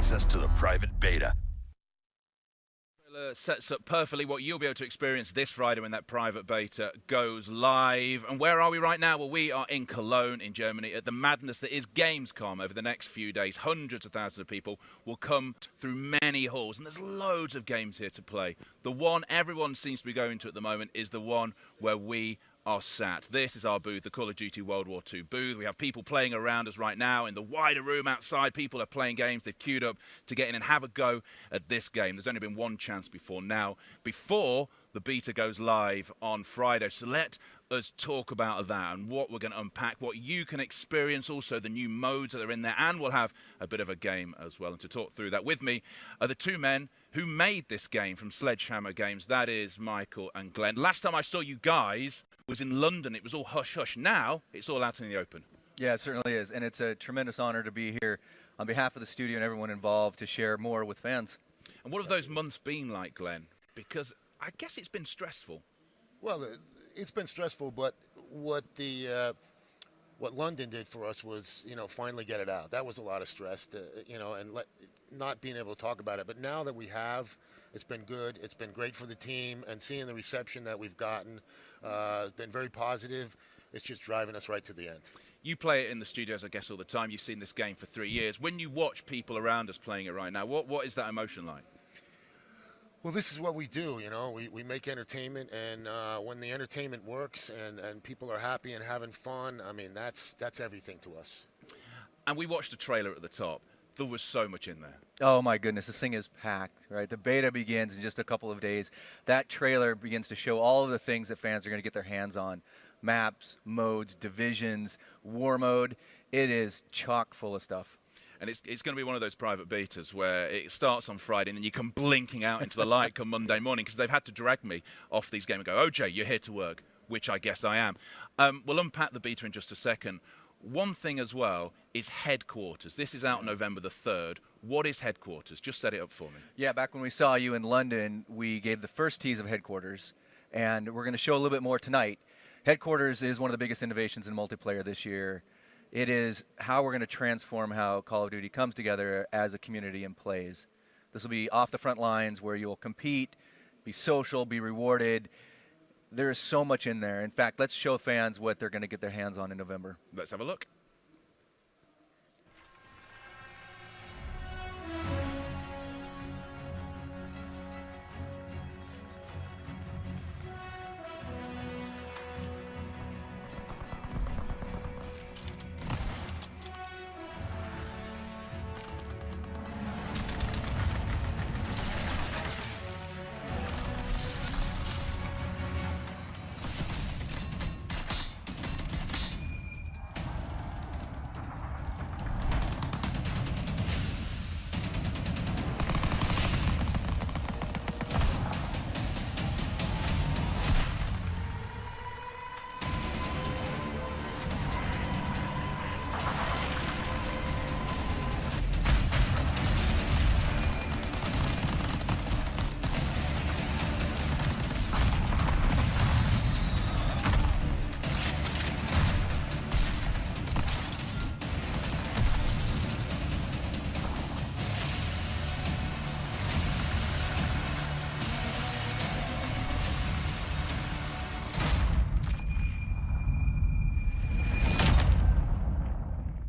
access to the private beta. Sets up perfectly what you'll be able to experience this Friday when that private beta goes live. And where are we right now? Well, we are in Cologne in Germany at the madness that is Gamescom. Over the next few days, hundreds of thousands of people will come through many halls, and there's loads of games here to play. The one everyone seems to be going to at the moment is the one where we are sat. This is our booth, the Call of Duty World War II booth. We have people playing around us right now. In the wider room outside, people are playing games. They've queued up to get in and have a go at this game. There's only been one chance before now, before the beta goes live on Friday. So let us talk about that and what we're going to unpack, what you can experience, also the new modes that are in there, and we'll have a bit of a game as well. And to talk through that with me are the two men who made this game from Sledgehammer Games. That is Michael and Glenn. Last time I saw you guys was in London. It was all hush-hush. Now it's all out in the open. Yeah, it certainly is. And it's a tremendous honor to be here on behalf of the studio and everyone involved to share more with fans. And what have those months been like, Glenn? Because I guess it's been stressful. Well, it's been stressful, but what London did for us was, finally get it out. That was a lot of stress, and not being able to talk about it. But now that we have, it's been good. It's been great for the team, and seeing the reception that we've gotten has been very positive. It's just driving us right to the end. You play it in the studios, I guess, all the time. You've seen this game for 3 years. When you watch people around us playing it right now, what is that emotion like? Well, this is what we do, We make entertainment, and when the entertainment works and people are happy and having fun, I mean, that's everything to us. And we watched the trailer at the top. There was so much in there. Oh, my goodness. This thing is packed, right? The beta begins in just a couple of days. That trailer begins to show all of the things that fans are going to get their hands on. Maps, modes, divisions, war mode. It is chock full of stuff. And it's going to be one of those private betas where it starts on Friday and then you come blinking out into the light come Monday morning, because they've had to drag me off these games and go, OJ, you're here to work, which I guess I am. We'll unpack the beta in just a second. One thing as well is headquarters. This is out November the 3rd. What is headquarters? Just set it up for me. Yeah, back when we saw you in London, we gave the first tease of headquarters, and we're going to show a little bit more tonight. Headquarters is one of the biggest innovations in multiplayer this year. It is how we're going to transform how Call of Duty comes together as a community and plays. This will be off the front lines where you'll compete, be social, be rewarded. There is so much in there. In fact, let's show fans what they're going to get their hands on in November. Let's have a look.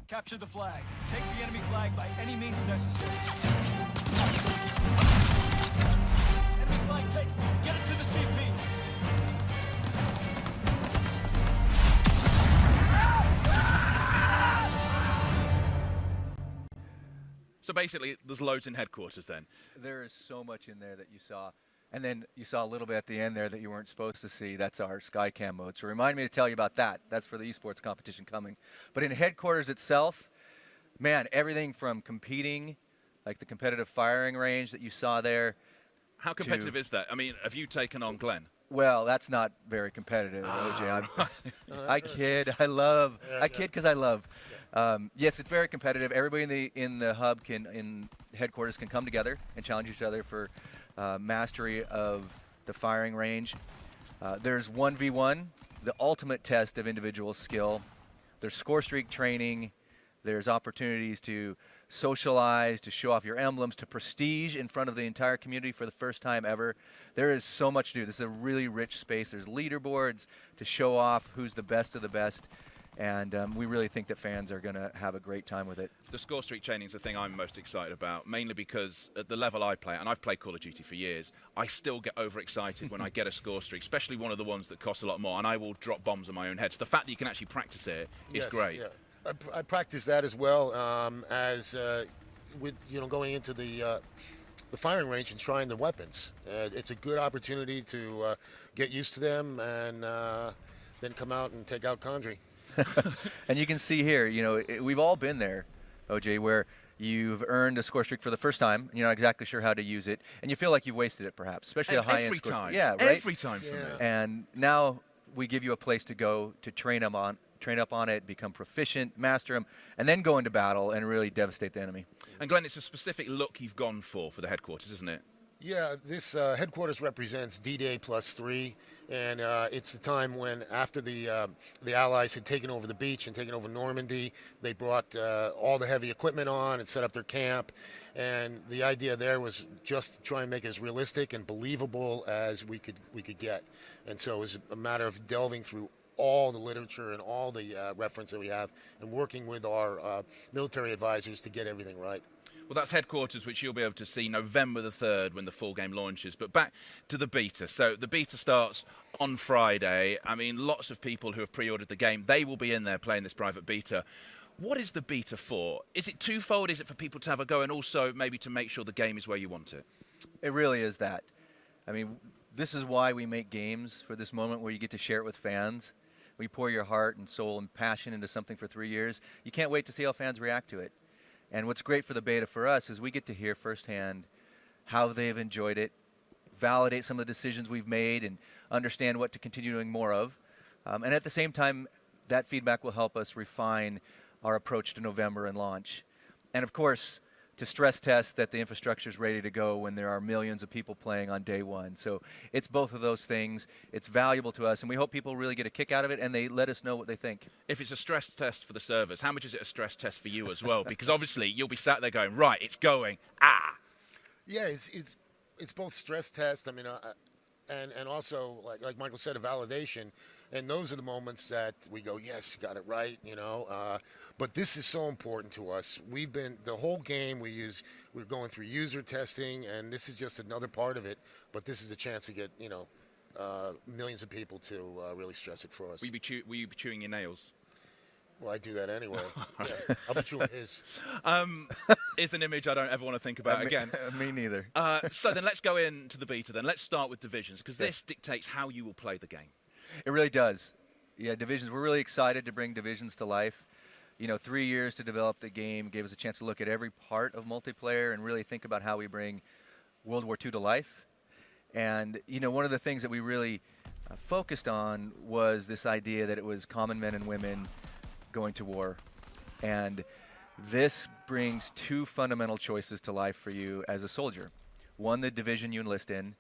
Capture the flag. Take the enemy flag by any means necessary. Enemy flag taken. Get it to the CP. So basically, there's loads in headquarters then. There is so much in there that you saw. And then you saw a little bit at the end there that you weren't supposed to see. That's our Skycam mode. So remind me to tell you about that. That's for the esports competition coming. But in headquarters itself, man, everything from competing, like the competitive firing range that you saw there. How competitive is that? I mean, have you taken on Glenn? Well, that's not very competitive, OJ. I kid. I kid because I love. Yes, it's very competitive. Everybody in the hub in headquarters can come together and challenge each other for mastery of the firing range. There's 1v1, the ultimate test of individual skill. There's score streak training. There's opportunities to socialize, to show off your emblems, to prestige in front of the entire community for the first time ever. There is so much to do. This is a really rich space. There's leaderboards to show off who's the best of the best. And we really think that fans are going to have a great time with it. The score streak chaining is the thing I'm most excited about, mainly because at the level I play, and I've played Call of Duty for years, I still get overexcited when I get a score streak, especially one of the ones that costs a lot more, and I will drop bombs on my own head. So the fact that you can actually practice it is great. Yeah. I practice that as well with going into the firing range and trying the weapons. It's a good opportunity to get used to them and then come out and take out Condry. And you can see here, we've all been there, OJ, where you've earned a score streak for the first time, and you're not exactly sure how to use it, and you feel like you've wasted it, perhaps, especially a high-end score. Every time. Yeah, right? Every time for me. And now we give you a place to go to train up on it, become proficient, master them, and then go into battle and really devastate the enemy. And Glenn, it's a specific look you've gone for the headquarters, isn't it? Yeah, this headquarters represents D-Day +3, and it's the time when, after the Allies had taken over the beach and taken over Normandy, they brought all the heavy equipment on and set up their camp. And the idea there was just to try and make it as realistic and believable as we could get. And so it was a matter of delving through all the literature and all the reference that we have and working with our military advisors to get everything right. Well, that's headquarters, which you'll be able to see November the 3rd when the full game launches. But back to the beta. So the beta starts on Friday. I mean, lots of people who have pre-ordered the game, they will be in there playing this private beta. What is the beta for? Is it twofold? Is it for people to have a go and also maybe to make sure the game is where you want it? It really is that. I mean, this is why we make games, for this moment where you get to share it with fans. We pour your heart and soul and passion into something for 3 years. You can't wait to see how fans react to it. And what's great for the beta for us is we get to hear firsthand how they've enjoyed it, validate some of the decisions we've made, and understand what to continue doing more of. And at the same time, that feedback will help us refine our approach to November and launch. And of course, to stress test that the infrastructure is ready to go when there are millions of people playing on day one. So it's both of those things. It's valuable to us, and we hope people really get a kick out of it, and they let us know what they think. If it's a stress test for the servers, how much is it a stress test for you as well? Because obviously you'll be sat there going, right, it's going, Yeah, it's both stress test. I mean, and also like Michael said, a validation. And those are the moments that we go, yes, you got it right, But this is so important to us. The whole game we're going through user testing, and this is just another part of it. But this is a chance to get, millions of people to really stress it for us. will you be chewing your nails? Well, I do that anyway. Yeah, I'll be chewing his. It's an image I don't ever want to think about again. Me neither. So then let's go into the beta then. Let's start with Divisions, because this dictates how you will play the game. It really does. Yeah, Divisions, we're really excited to bring Divisions to life. 3 years to develop the game gave us a chance to look at every part of multiplayer and really think about how we bring World War II to life. And, one of the things that we really focused on was this idea that it was common men and women going to war. And this brings two fundamental choices to life for you as a soldier. One, the division you enlist in,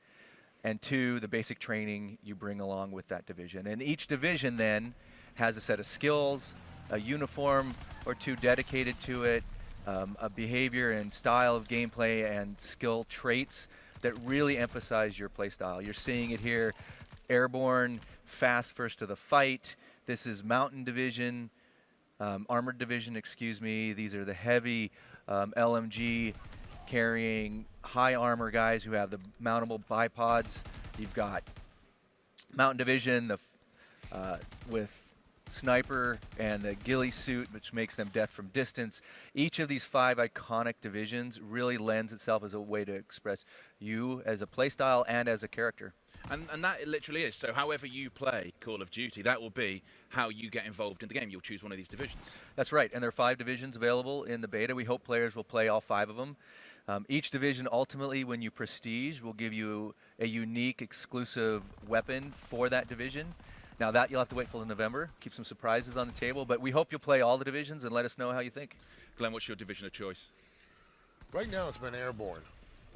and two, the basic training you bring along with that division. And each division then has a set of skills, a uniform or two dedicated to it, a behavior and style of gameplay and skill traits that really emphasize your play style. You're seeing it here, airborne, fast first to the fight. This is mountain division, armored division, excuse me. These are the heavy LMG carrying high armor guys who have the mountable bipods. You've got mountain division with sniper and the ghillie suit, which makes them death from distance. Each of these 5 iconic divisions really lends itself as a way to express you as a playstyle and as a character. And that it literally is. So however you play Call of Duty, that will be how you get involved in the game. You'll choose one of these divisions. That's right. And there are 5 divisions available in the beta. We hope players will play all 5 of them. Each division, ultimately, when you prestige, will give you a unique, exclusive weapon for that division. Now, that you'll have to wait till November. Keep some surprises on the table. But we hope you'll play all the divisions and let us know how you think. Glenn, what's your division of choice? Right now, it's been airborne.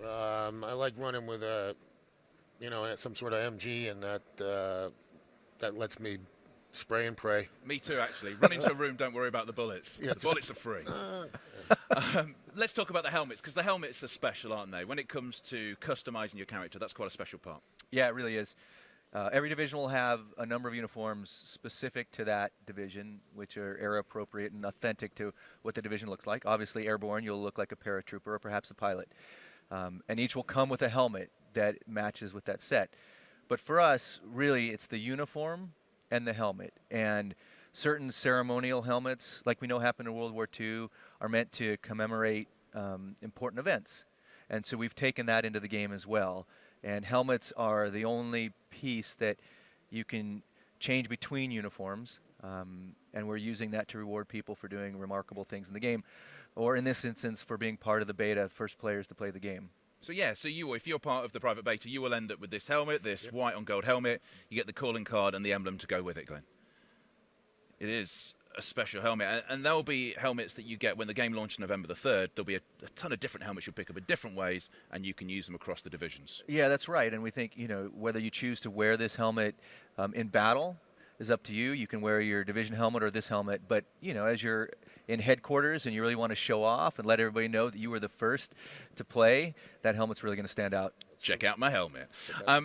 I like running with some sort of MG, and that lets me spray and pray. Me too, actually. Run into a room, don't worry about the bullets. Yeah, the bullets are free. Let's talk about the helmets, because the helmets are special, aren't they? When it comes to customizing your character, that's quite a special part. Yeah, it really is. Every division will have a number of uniforms specific to that division, which are era appropriate and authentic to what the division looks like. Obviously, airborne, you'll look like a paratrooper or perhaps a pilot. And each will come with a helmet that matches with that set. But for us, really, it's the uniform and the helmet. And certain ceremonial helmets, like we know happened in World War II, are meant to commemorate important events. And so we've taken that into the game as well. And helmets are the only piece that you can change between uniforms. And we're using that to reward people for doing remarkable things in the game. Or in this instance, for being part of the beta, first players to play the game. So yeah, so if you're part of the private beta, you will end up with this helmet, this white on gold helmet. You get the calling card and the emblem to go with it, Glenn. It is a special helmet, and there'll be helmets that you get when the game launches November the 3rd. There'll be a ton of different helmets you'll pick up in different ways, and you can use them across the divisions. Yeah, that's right. And we think, whether you choose to wear this helmet in battle is up to you. You can wear your division helmet or this helmet, but as you're in headquarters and you really want to show off and let everybody know that you were the first to play, that helmet's really going to stand out. Check out my helmet.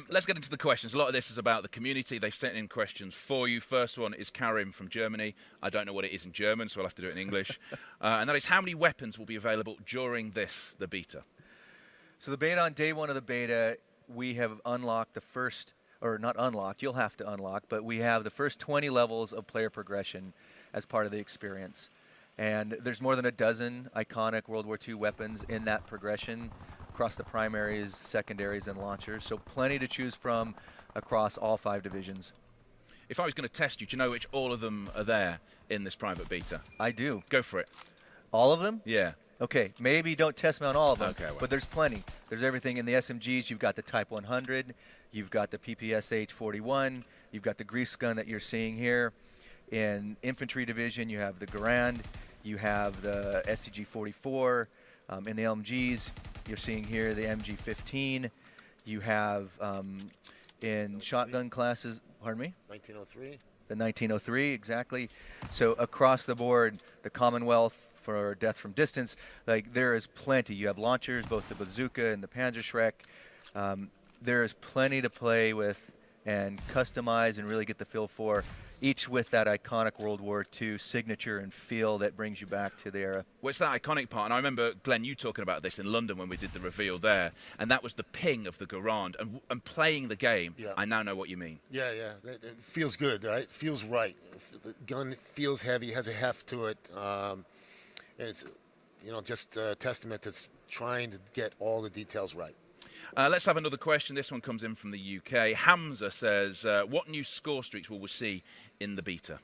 Let's get into the questions. A lot of this is about the community. They've sent in questions for you. First one is Karim from Germany. I don't know what it is in German, so I'll have to do it in English. And that is, how many weapons will be available during the beta? So the beta, on day one of the beta, we have unlocked the first, or not unlocked, you'll have to unlock, but we have the first 20 levels of player progression as part of the experience. And there's more than a dozen iconic World War II weapons in that progression across the primaries, secondaries, and launchers. So plenty to choose from across all 5 divisions. If I was going to test you, do you know which all of them are there in this private beta? I do. Go for it. All of them? Yeah. Okay, maybe don't test me on all of them, okay, well. but there's plenty. There's everything in the SMGs. You've got the Type 100. You've got the PPSH-41. You've got the grease gun that you're seeing here. In infantry division, you have the Garand. You have the SCG-44. In the LMGs, you're seeing here the MG-15. You have in shotgun classes, pardon me? 1903. The 1903, exactly. So across the board, the Commonwealth for death from distance, like there is plenty. You have launchers, both the bazooka and the Panzerschreck. There is plenty to play with and customize and really get the feel for, each with that iconic World War II signature and feel that brings you back to the era. Well, it's that iconic part, and I remember, Glenn, you talking about this in London when we did the reveal there, and that was the ping of the Garand, and playing the game, Yeah. I now know what you mean. Yeah. It feels good, right? It feels right. The gun feels heavy, has a heft to it. And it's, just a testament to trying to get all the details right. Let's have another question. This one comes in from the UK. Hamza says, what new score streaks will we see in the beta?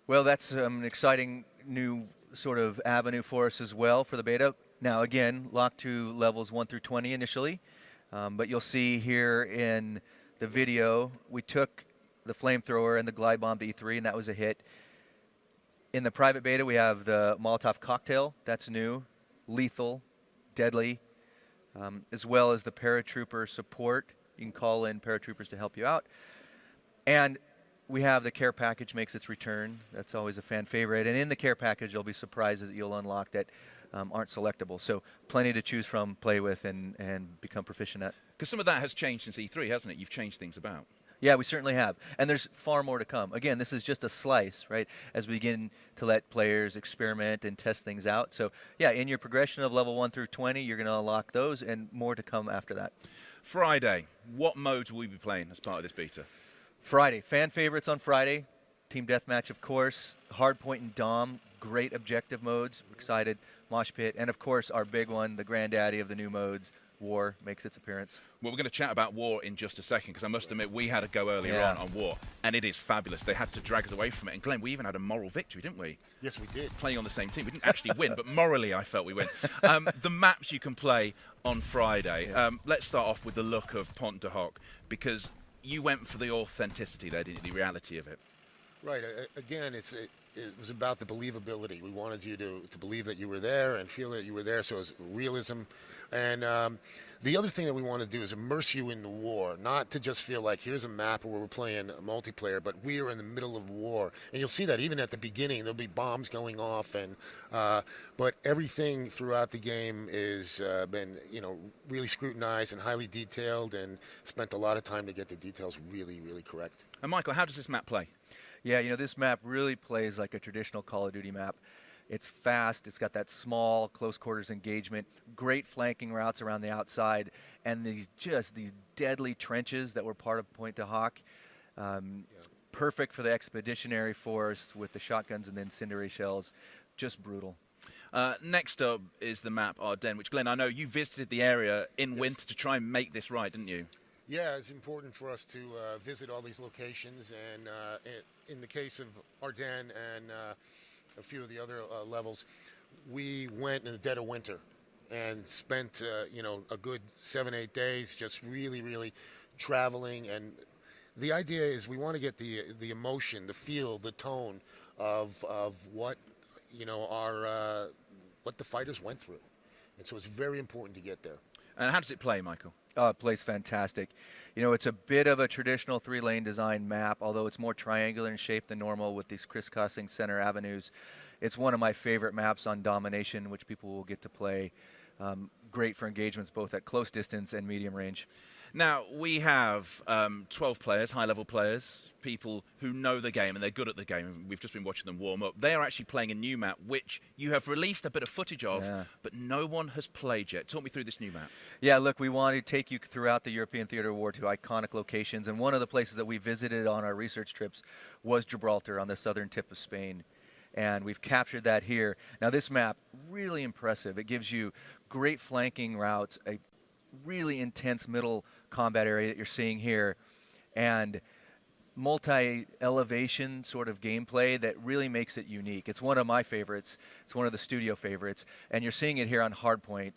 Well, that's an exciting new sort of avenue for us as well for the beta. Now, again, locked to levels 1 through 20 initially, but you'll see here in the video, we took the flamethrower and the glide bomb to E3, and that was a hit. In the private beta, we have the Molotov cocktail. That's new, lethal, deadly, as well as the paratrooper support. You can call in paratroopers to help you out. And we have the care package makes its return. That's always a fan favorite. And in the care package, there'll be surprises that you'll unlock that aren't selectable. So plenty to choose from, play with, and become proficient at. Because some of that has changed since E3, hasn't it? You've changed things about. Yeah, we certainly have. And there's far more to come. Again, this is just a slice, right, as we begin to let players experiment and test things out. So, yeah, in your progression of level 1 through 20, you're going to unlock those and more to come after that. Friday, what modes will we be playing as part of this beta? Friday, fan favorites on Friday. Team Deathmatch, of course. Hardpoint and Dom, great objective modes. We're excited. Mosh Pit. And, of course, our big one, the granddaddy of the new modes, War, makes its appearance. Well, we're going to chat about War in just a second, because I must admit we had a go earlier on War, and it is fabulous. They had to drag us away from it. And Glenn, we even had a moral victory, didn't we? Yes, we did. Playing on the same team. We didn't actually win, but morally I felt we win. The maps you can play on Friday. Let's start off with the look of Pont de Hoc, because you went for the authenticity there, didn't you, the reality of it? Right. Again, it was about the believability. We wanted you to believe that you were there and feel that you were there, so it was realism. And the other thing that we want to do is immerse you in the war, not to just feel like here's a map where we're playing multiplayer, but we are in the middle of war. And you'll see that even at the beginning, there'll be bombs going off, and but everything throughout the game is been really scrutinized and highly detailed, and spent a lot of time to get the details really, really correct. And Michael, how does this map play? Yeah, this map really plays like a traditional Call of Duty map. It's fast, it's got that small, close quarters engagement, great flanking routes around the outside, and these deadly trenches that were part of Point de Hoc. Perfect for the expeditionary force with the shotguns and the incendiary shells. Just brutal. Next up is the map Ardennes, which, Glenn, I know you visited the area in winter to try and make this right, didn't you? Yeah, it's important for us to visit all these locations, and in the case of Ardennes and a few of the other levels, we went in the dead of winter and spent a good 7-8 days just really traveling. And the idea is we want to get the emotion, the feel, the tone of what what the fighters went through, and so it's very important to get there. And how does it play, Michael? Oh, it plays fantastic. It's a bit of a traditional 3-lane design map, although it's more triangular in shape than normal with these crisscrossing center avenues. It's one of my favorite maps on domination, which people will get to play. Great for engagements both at close distance and medium range. Now, we have 12 players, high-level players, people who know the game and they're good at the game. We've just been watching them warm up. They are actually playing a new map, which you have released a bit of footage of, but no one has played yet. Talk me through this new map. Yeah, look, we want to take you throughout the European Theater of War to iconic locations, and one of the places that we visited on our research trips was Gibraltar on the southern tip of Spain. And we've captured that here. Now, this map, really impressive. It gives you great flanking routes, a really intense middle combat area that you're seeing here, and multi-elevation sort of gameplay that really makes it unique. It's one of my favorites. It's one of the studio favorites, and you're seeing it here on Hardpoint.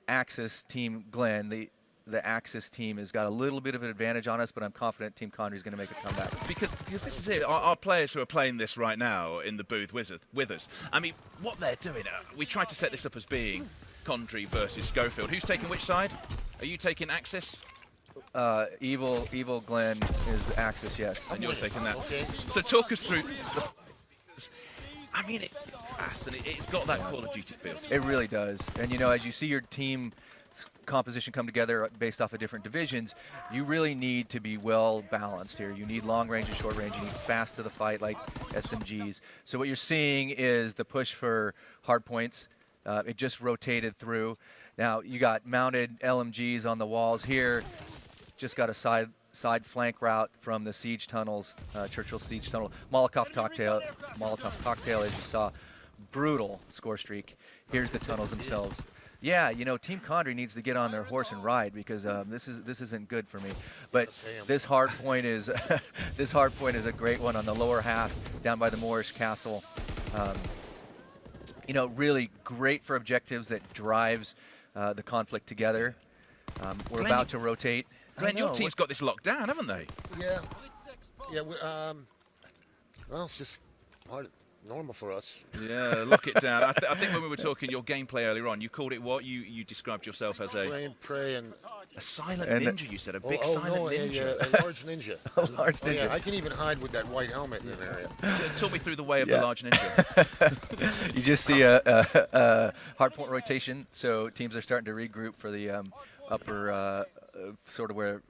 Axis team, Glenn, the Axis team has got a little bit of an advantage on us, but I'm confident Team Condry is going to make a comeback. Because this is it. Our players who are playing this right now in the booth with us, I mean, what they're doing, we tried to set this up as being Condry versus Schofield. Who's taking which side? Are you taking Axis? Evil Glenn is the Axis, yes. And you're taking that. Okay. So talk us through I mean, it's fast and it's got that Call of Duty feel. It really does. And as you see your team composition come together based off of different divisions, you really need to be well balanced here. You need long range and short range. You need fast to the fight like SMGs. So what you're seeing is the push for hard points. It just rotated through. Now you got mounted LMGs on the walls here. Just got a side flank route from the siege tunnels, Churchill siege tunnel. Molotov cocktail, as you saw. Brutal score streak. Here's the tunnels themselves. Yeah, Team Condry needs to get on their horse and ride because this isn't good for me. But this hard point is a great one on the lower half down by the Moorish castle. Really great for objectives that drives the conflict together. We're about to rotate. Glenn, your team's got this locked down, haven't they? Yeah. Well, it's just normal for us. Yeah, lock it down. I think when we were talking your gameplay earlier on, you called it what? You described yourself as pray and a silent ninja. You said a big silent ninja. A large ninja. A large ninja. Yeah, I can even hide with that white helmet in an area. So talk me through the way of the large ninja. You just see a hard point rotation. So teams are starting to regroup for the upper sort of where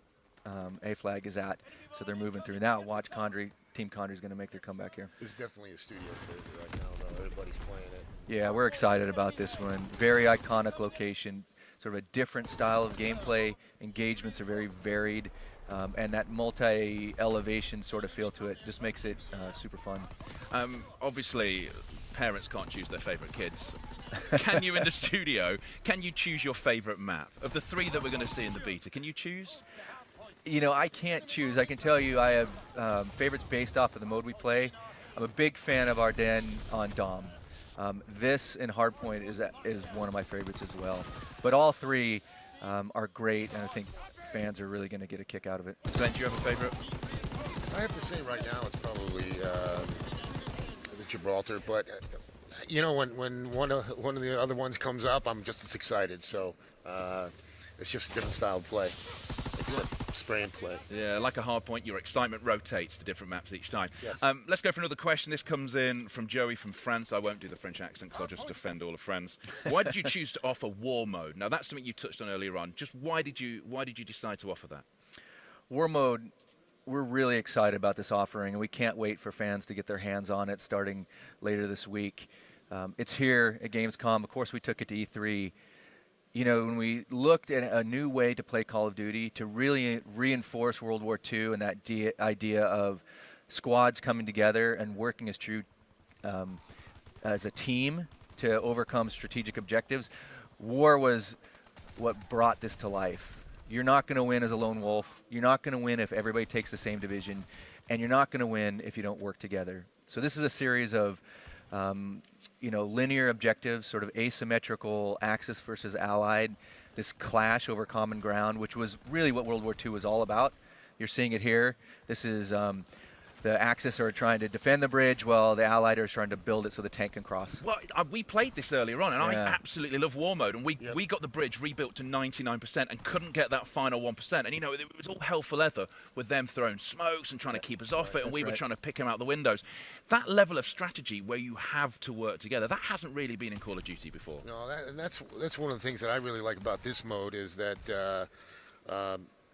A flag is at. So they're moving through now. Watch Condry. Team Condry is going to make their comeback here. It's definitely a studio favorite right now, though. Everybody's playing it. Yeah, we're excited about this one. Very iconic location. Sort of a different style of gameplay. Engagements are very varied. And that multi-elevation sort of feel to it just makes it super fun. Obviously, parents can't choose their favorite kids. Can you, in the studio, can you choose your favorite map? Of the 3 that we're going to see in the beta, can you choose? I can't choose. I can tell you I have favorites based off of the mode we play. I'm a big fan of Ardennes on Dom. This and Hardpoint is one of my favorites as well. But all 3 are great, and I think fans are really going to get a kick out of it. Glenn, do you have a favorite? I have to say right now it's probably the Gibraltar, but you know when one of the other ones comes up, I'm just as excited. So it's just a different style of play, except spray and play. Yeah, like a hard point, your excitement rotates to different maps each time. Yes. Let's go for another question. This comes in from Joey from France. I won't do the French accent because I'll just offend all the friends. Why did you choose to offer War Mode? Now, that's something you touched on earlier on. Just why did you decide to offer that? War Mode, we're really excited about this offering, and we can't wait for fans to get their hands on it starting later this week. It's here at Gamescom. Of course, we took it to E3. You know, when we looked at a new way to play Call of Duty to really reinforce World War II and that idea of squads coming together and working as a team to overcome strategic objectives, war was what brought this to life. You're not going to win as a lone wolf. You're not going to win if everybody takes the same division. And you're not going to win if you don't work together. So this is a series of linear objectives, sort of asymmetrical Axis versus Allied, this clash over common ground, which was really what World War II was all about. You're seeing it here. This is the Axis are trying to defend the bridge while the Allied are trying to build it so the tank can cross. Well, we played this earlier on, and I Yeah. absolutely love War Mode, and we got the bridge rebuilt to 99% and couldn't get that final 1%. And, you know, it was all hell for leather with them throwing smokes and trying to keep us off it, and we were trying to pick them out the windows. That level of strategy where you have to work together, that hasn't really been in Call of Duty before. No, that's one of the things that I really like about this mode is that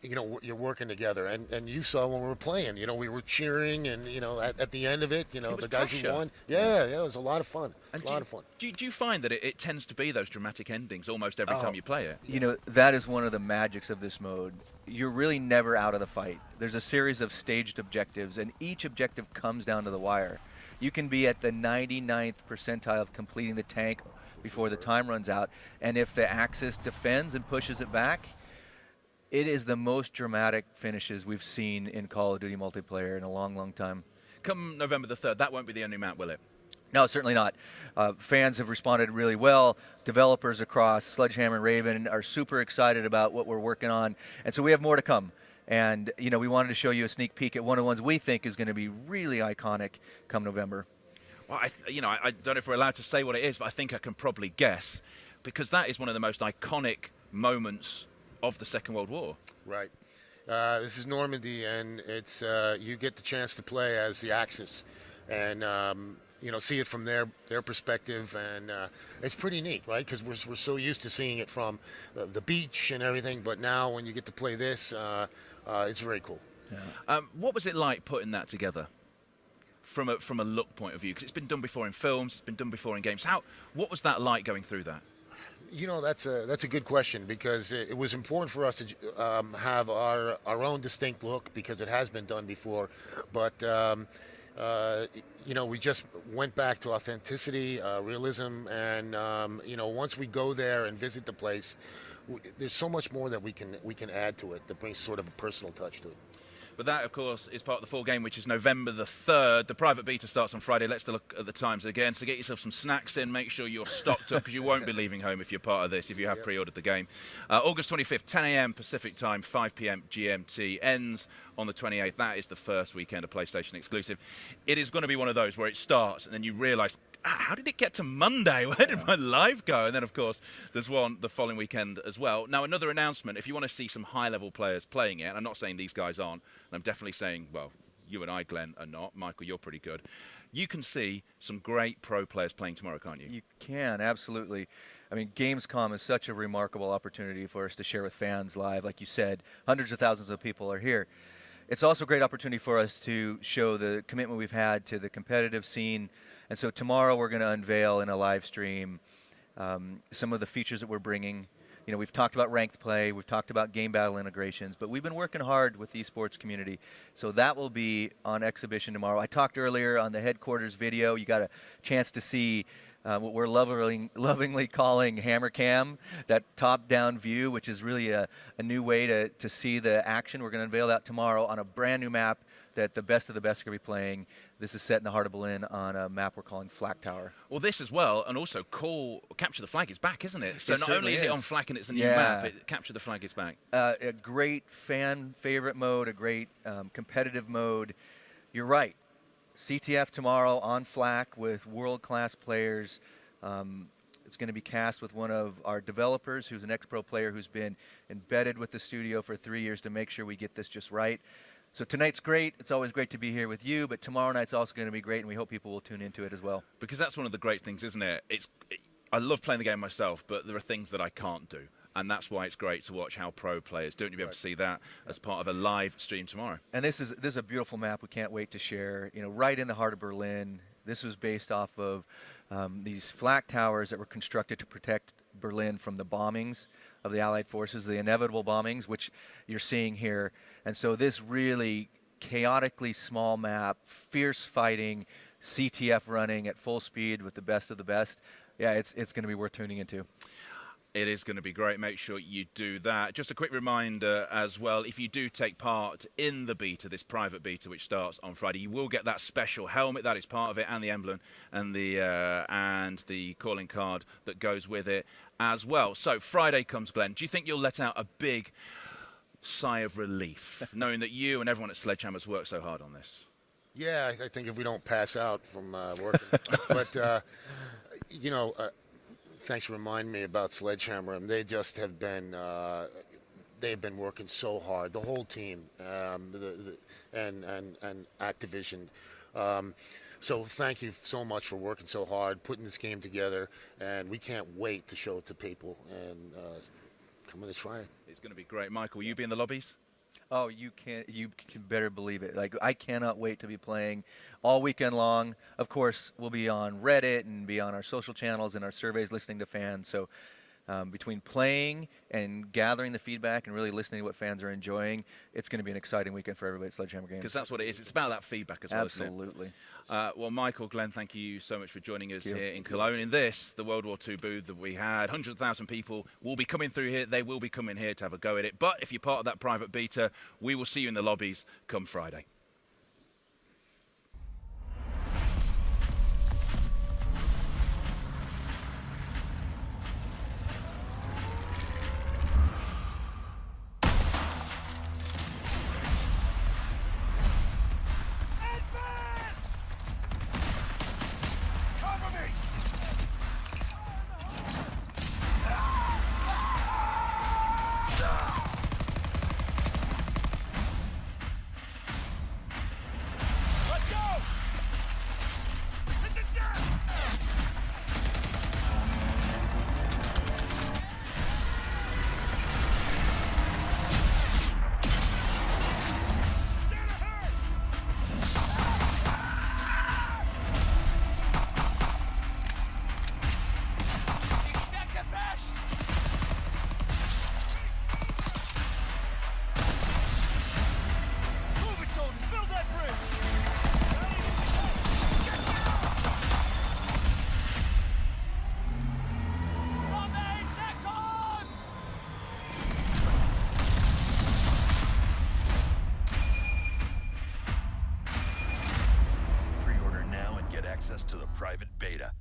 you're working together, and you saw when we were playing, we were cheering, and at the end of it, It was the guys pressure. who won, it was a lot of fun. And A lot of fun. Do you find that it tends to be those dramatic endings almost every time you play it? You know, that is one of the magics of this mode. You're really never out of the fight. There's a series of staged objectives, and each objective comes down to the wire. You can be at the 99th percentile of completing the tank before the time runs out, and if the Axis defends and pushes it back, it is the most dramatic finishes we've seen in Call of Duty multiplayer in a long, long time. Come November the 3rd, that won't be the only map, will it? No, certainly not. Fans have responded really well. Developers across Sledgehammer and Raven are super excited about what we're working on, and so we have more to come. And we wanted to show you a sneak peek at one of the ones we think is going to be really iconic come November. Well, I don't know if we're allowed to say what it is, but I think I can probably guess, because that is one of the most iconic moments of the Second World War. Right. This is Normandy, and it's you get the chance to play as the Axis, and see it from their perspective, and it's pretty neat, right? Because we're so used to seeing it from the beach and everything, but now when you get to play this, it's very cool. Yeah. What was it like putting that together from a look point of view? Because it's been done before in films, it's been done before in games. What was that like going through that? That's a good question, because it was important for us to have our own distinct look, because it has been done before, but we just went back to authenticity, realism, and once we go there and visit the place, there's so much more that we can add to it that brings sort of a personal touch to it. But that, of course, is part of the full game, which is November the 3rd. The private beta starts on Friday. Let's look at the times again. So get yourself some snacks in. Make sure you're stocked up, because you won't be leaving home if you're part of this, if you have pre-ordered the game. August 25th, 10 a.m. Pacific time, 5 p.m. GMT. Ends on the 28th. That is the first weekend of PlayStation exclusive. It is going to be one of those where it starts and then you realise, how did it get to Monday? Where did my life go? And then, of course, there's one the following weekend as well. Now, another announcement, if you want to see some high-level players playing it, and I'm not saying these guys aren't, and I'm definitely saying, well, you and I, Glenn, are not. Michael, you're pretty good. You can see some great pro players playing tomorrow, can't you? You can, absolutely. I mean, Gamescom is such a remarkable opportunity for us to share with fans live. Like you said, hundreds of thousands of people are here. It's also a great opportunity for us to show the commitment we've had to the competitive scene. And so tomorrow we're going to unveil in a live stream some of the features that we're bringing. We've talked about ranked play, we've talked about game battle integrations, but we've been working hard with the esports community. So that will be on exhibition tomorrow. I talked earlier on the headquarters video. You got a chance to see what we're lovingly calling Hammer Cam, that top-down view, which is really a new way to see the action. We're going to unveil that tomorrow on a brand new map that the best of the best are going to be playing. This is set in the heart of Berlin on a map we're calling Flak Tower. Well, this as well, and also Capture the Flag is back, isn't it? So It not certainly only is it is. on Flak and it's a new Yeah. map, Capture the Flag is back. A great fan favorite mode, a great competitive mode. You're right. CTF tomorrow on Flak with world-class players. It's going to be cast with one of our developers who's an ex-pro player who's been embedded with the studio for 3 years to make sure we get this just right. So tonight's great. It's always great to be here with you, but tomorrow night's also going to be great, and we hope people will tune into it as well. Because that's one of the great things, isn't it? I love playing the game myself, but there are things that I can't do. And that's why it's great to watch how pro players do it. You'll be able to see that as part of a live stream tomorrow. And this is a beautiful map we can't wait to share. You know, right in the heart of Berlin. This was based off of these flak towers that were constructed to protect Berlin from the bombings of the Allied forces, the inevitable bombings, which you're seeing here. And so this really chaotically small map, fierce fighting, CTF running at full speed with the best of the best. Yeah, it's going to be worth tuning into. It is going to be great. Make sure you do that. Just a quick reminder as well, if you do take part in the beta, this private beta, which starts on Friday, you will get that special helmet. That is part of it, and the emblem and the calling card that goes with it as well. So Friday comes, Glenn. Do you think you'll let out a big sigh of relief, knowing that you and everyone at Sledgehammer's worked so hard on this? Yeah, I think if we don't pass out from working. But, you know, thanks for reminding me about Sledgehammer. And they just have been they've been working so hard, the whole team, and Activision. So thank you so much for working so hard, putting this game together, and we can't wait to show it to people. And coming this Friday. It's going to be great. Michael, will you be in the lobbies? Oh, you can better believe it. Like, I cannot wait to be playing all weekend long. Of course, we'll be on Reddit and be on our social channels and our surveys listening to fans. So between playing and gathering the feedback and really listening to what fans are enjoying, it's going to be an exciting weekend for everybody at Sledgehammer Games. Because that's what it is. It's about that feedback as well, Absolutely. isn't it? Well, Michael, Glenn, thank you so much for joining us here in Cologne. In this, the World War II booth that we had, hundreds of thousands of people will be coming through here. They will be coming here to have a go at it. But if you're part of that private beta, we will see you in the lobbies come Friday. Access to the private beta.